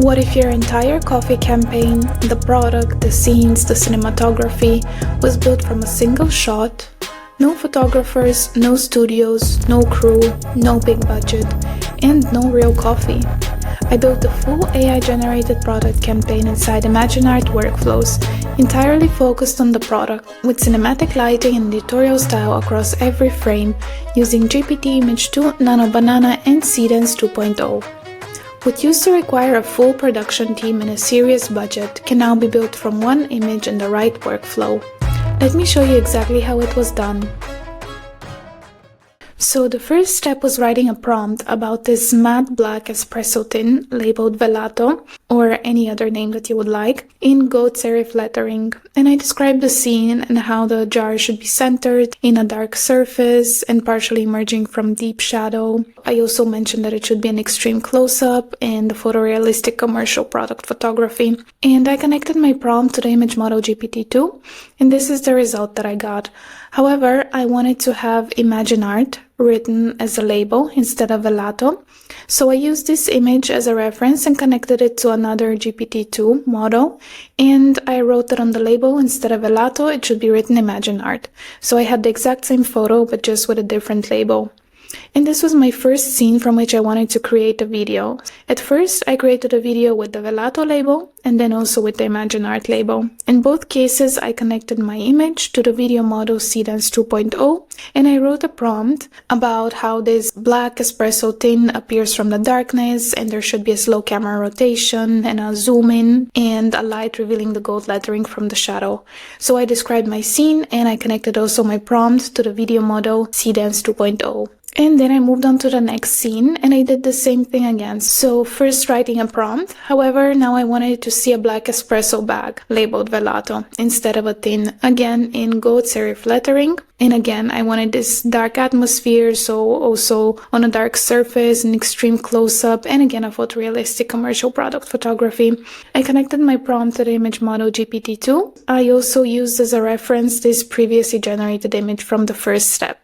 What if your entire coffee campaign, the product, the scenes, the cinematography was built from a single shot? No photographers, no studios, no crew, no big budget, and no real coffee. I built a full AI-generated product campaign inside ImagineArt workflows, entirely focused on the product, with cinematic lighting and editorial style across every frame, using GPT Image 2, Nano Banana, and Seedance 2.0. What used to require a full production team and a serious budget can now be built from one image in the right workflow. Let me show you exactly how it was done. So the first step was writing a prompt about this matte black espresso tin labeled Velato, or any other name that you would like, in goat serif lettering. And I described the scene and how the jar should be centered in a dark surface and partially emerging from deep shadow. I also mentioned that it should be an extreme close-up and the photorealistic commercial product photography. And I connected my prompt to the image model GPT-2, and this is the result that I got. However, I wanted to have ImagineArt written as a label instead of Velato, so I used this image as a reference and connected it to another GPT-2 model, and I wrote that on the label instead of Velato it should be written ImagineArt. So I had the exact same photo but just with a different label. And this was my first scene from which I wanted to create a video. At first, I created a video with the Velato label and then also with the ImagineArt label. In both cases, I connected my image to the video model Seedance 2.0 and I wrote a prompt about how this black espresso tin appears from the darkness and there should be a slow camera rotation and a zoom in and a light revealing the gold lettering from the shadow. So I described my scene and I connected also my prompt to the video model Seedance 2.0. And then I moved on to the next scene and I did the same thing again. So first writing a prompt, however, now I wanted to see a black espresso bag labeled Velato instead of a tin, again in gold serif lettering. And again, I wanted this dark atmosphere, so also on a dark surface, an extreme close-up, and again a photorealistic commercial product photography. I connected my prompt to the image model GPT-2. I also used as a reference this previously generated image from the first step.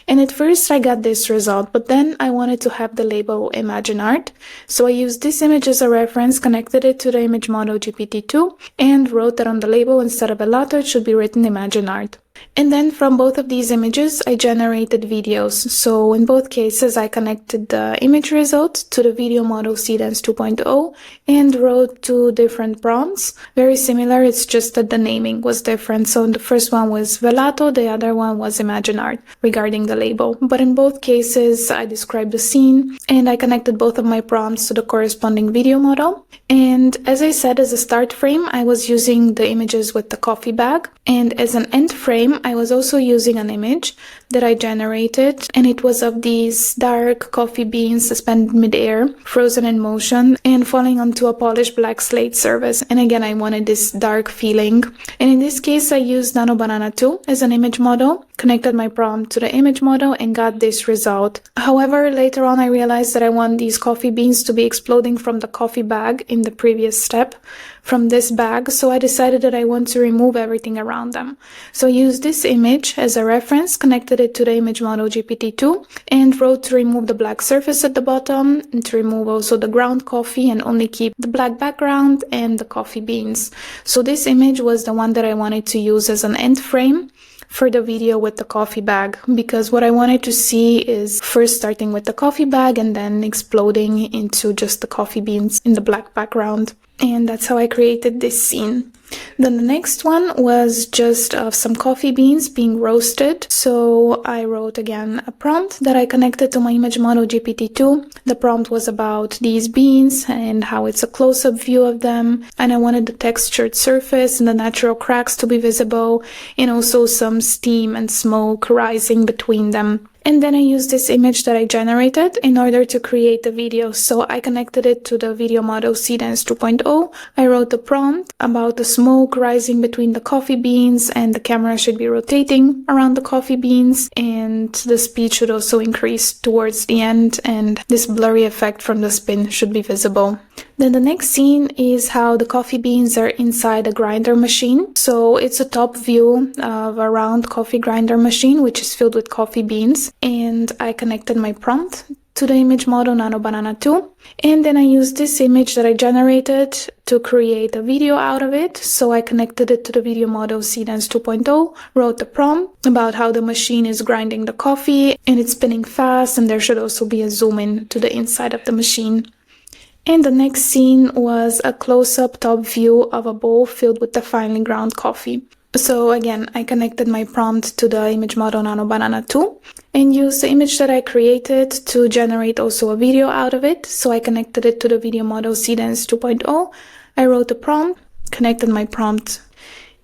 And at first I got this result, but then I wanted to have the label ImagineArt. So I used this image as a reference, connected it to the image model GPT-2, and wrote that on the label instead of Velato it should be written ImagineArt. And then from both of these images, I generated videos. So in both cases, I connected the image result to the video model Seedance 2.0 and wrote two different prompts. Very similar, it's just that the naming was different. So the first one was Velato, the other one was ImagineArt regarding the label. But in both cases, I described the scene and I connected both of my prompts to the corresponding video model. And as I said, as a start frame, I was using the images with the coffee bag. And as an end frame, I was also using an image that I generated, and it was of these dark coffee beans suspended mid-air, frozen in motion, and falling onto a polished black slate surface. And again, I wanted this dark feeling. And in this case, I used Nano Banana 2 as an image model, connected my prompt to the image model, and got this result. However, later on, I realized that I want these coffee beans to be exploding from the coffee bag in the previous step, from this bag, so I decided that I want to remove everything around them. So I used this image as a reference, connected it to the image model GPT-2, and wrote to remove the black surface at the bottom, and to remove also the ground coffee and only keep the black background and the coffee beans. So this image was the one that I wanted to use as an end frame for the video with the coffee bag, because what I wanted to see is first starting with the coffee bag and then exploding into just the coffee beans in the black background. And that's how I created this scene. Then the next one was just of some coffee beans being roasted. So I wrote again a prompt that I connected to my image model GPT-2. The prompt was about these beans and how it's a close-up view of them. And I wanted the textured surface and the natural cracks to be visible, and also some steam and smoke rising between them. And then I used this image that I generated in order to create the video. So I connected it to the video model Seedance 2.0. I wrote the prompt about the smoke rising between the coffee beans, and the camera should be rotating around the coffee beans, and the speed should also increase towards the end, and this blurry effect from the spin should be visible. Then the next scene is how the coffee beans are inside a grinder machine. So it's a top view of a round coffee grinder machine which is filled with coffee beans, and I connected my prompt to the image model Nano Banana 2. And then I used this image that I generated to create a video out of it. So I connected it to the video model Seedance 2.0, wrote the prompt about how the machine is grinding the coffee and it's spinning fast, and there should also be a zoom in to the inside of the machine. And the next scene was a close-up top view of a bowl filled with the finely ground coffee. So again, I connected my prompt to the image model Nano Banana 2 and used the image that I created to generate also a video out of it. So I connected it to the video model Seedance 2.0. I wrote the prompt, connected my prompt.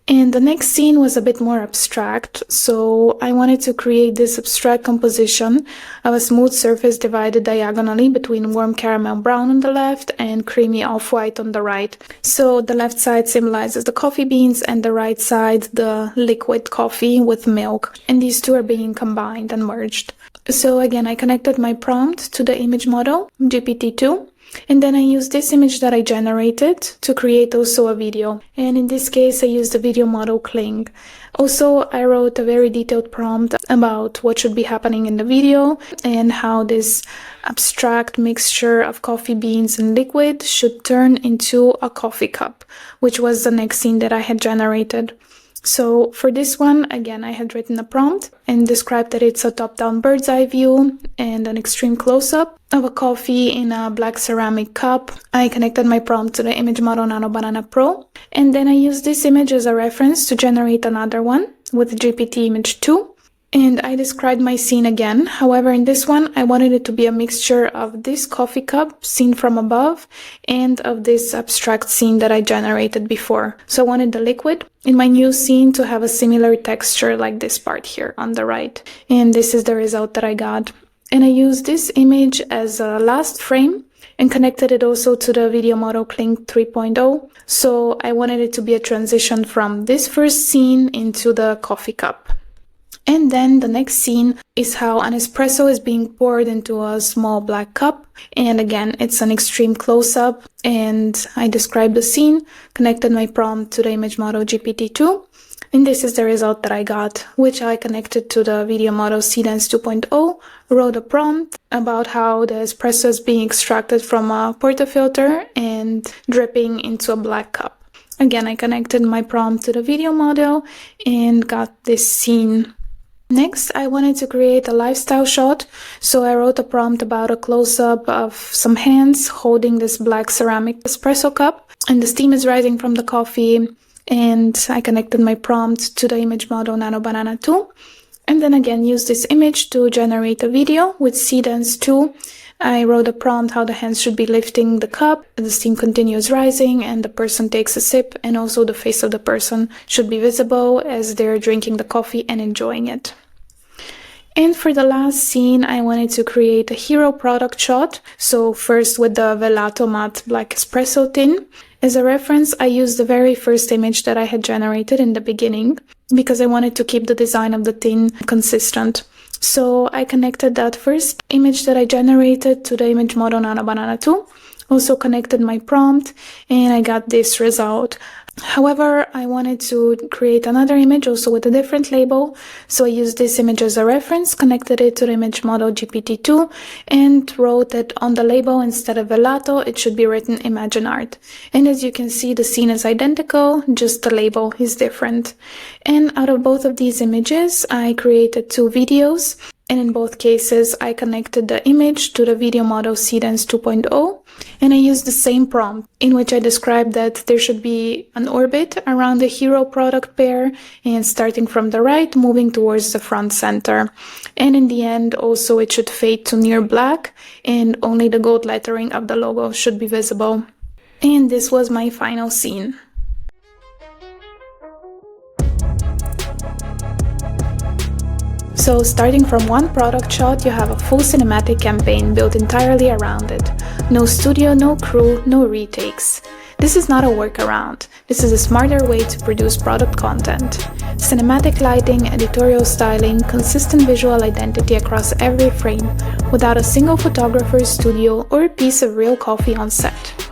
And the next scene was a bit more abstract, so I wanted to create this abstract composition of a smooth surface divided diagonally between warm caramel brown on the left and creamy off-white on the right. So the left side symbolizes the coffee beans and the right side the liquid coffee with milk, and these two are being combined and merged. So again, I connected my prompt to the image model, GPT-2. And then I used this image that I generated to create also a video. And in this case, I used the video model Kling. Also, I wrote a very detailed prompt about what should be happening in the video and how this abstract mixture of coffee beans and liquid should turn into a coffee cup, which was the next scene that I had generated. So for this one, again, I had written a prompt and described that it's a top-down bird's eye view and an extreme close-up of a coffee in a black ceramic cup. I connected my prompt to the image model Nano Banana Pro, and then I used this image as a reference to generate another one with GPT Image 2. And I described my scene again. However, in this one, I wanted it to be a mixture of this coffee cup seen from above and of this abstract scene that I generated before. So I wanted the liquid in my new scene to have a similar texture like this part here on the right. And this is the result that I got. And I used this image as a last frame and connected it also to the video model Kling 3.0. So I wanted it to be a transition from this first scene into the coffee cup. And then the next scene is how an espresso is being poured into a small black cup. And again, it's an extreme close-up. And I described the scene, connected my prompt to the image model GPT-2. And this is the result that I got, which I connected to the video model Seedance 2.0, wrote a prompt about how the espresso is being extracted from a portafilter and dripping into a black cup. Again, I connected my prompt to the video model and got this scene. Next, I wanted to create a lifestyle shot, so I wrote a prompt about a close-up of some hands holding this black ceramic espresso cup, and the steam is rising from the coffee, and I connected my prompt to the image model Nano Banana 2, and then again used this image to generate a video with Seedance 2. I wrote a prompt how the hands should be lifting the cup, the steam continues rising, and the person takes a sip, and also the face of the person should be visible as they're drinking the coffee and enjoying it. And for the last scene, I wanted to create a hero product shot. So first with the Velato Matte Black Espresso tin. As a reference, I used the very first image that I had generated in the beginning because I wanted to keep the design of the tin consistent. So I connected that first image that I generated to the image model Nano Banana 2, also connected my prompt, and I got this result. However, I wanted to create another image also with a different label, so I used this image as a reference, connected it to the image model GPT-2, and wrote that on the label, instead of Velato, it should be written ImagineArt. And as you can see, the scene is identical, just the label is different. And out of both of these images, I created 2 videos. And in both cases, I connected the image to the video model Seedance 2.0, and I used the same prompt in which I described that there should be an orbit around the hero product pair, and starting from the right, moving towards the front center. And in the end, also it should fade to near black, and only the gold lettering of the logo should be visible. And this was my final scene. So starting from one product shot, you have a full cinematic campaign built entirely around it. No studio, no crew, no retakes. This is not a workaround. This is a smarter way to produce product content. Cinematic lighting, editorial styling, consistent visual identity across every frame, without a single photographer's studio or a piece of real coffee on set.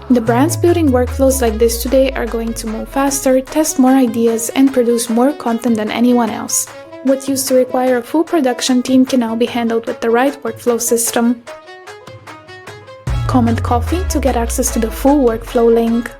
The brands building workflows like this today are going to move faster, test more ideas, and produce more content than anyone else. What used to require a full production team can now be handled with the right workflow system. Comment coffee to get access to the full workflow link.